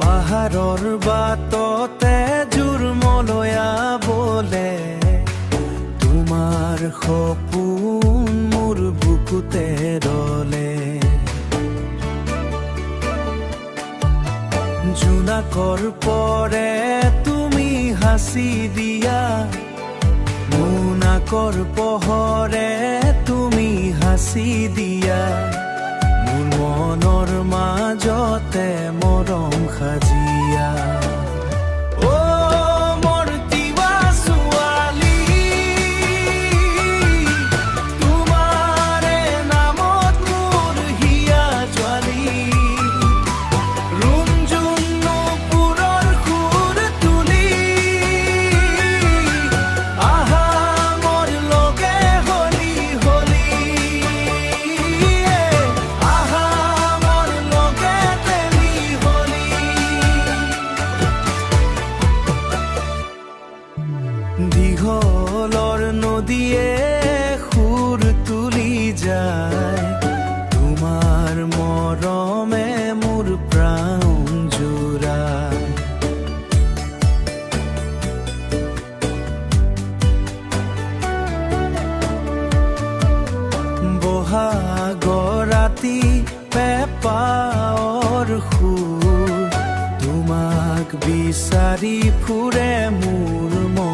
পাহাৰৰ বাটতে জোৰমলয়া বলে তোমাৰ সপোন মোৰ বুকুতে ৰলে জোনাকৰ পৰে তুমি হাসি দিয়া মোনাকৰ পোহৰে তুমি হাসি দিয়া মোৰ মনৰ মাজতে মৰম সাজিয়া দীঘলৰ নদীয়ে সুৰ তুলি যায় তোমাৰ মৰমে মোৰ প্ৰাণ জোৰায় বহাগৰ ৰাতি পেঁপাৰ সুৰ তোমাক বিচাৰি ফুৰে মোৰ মন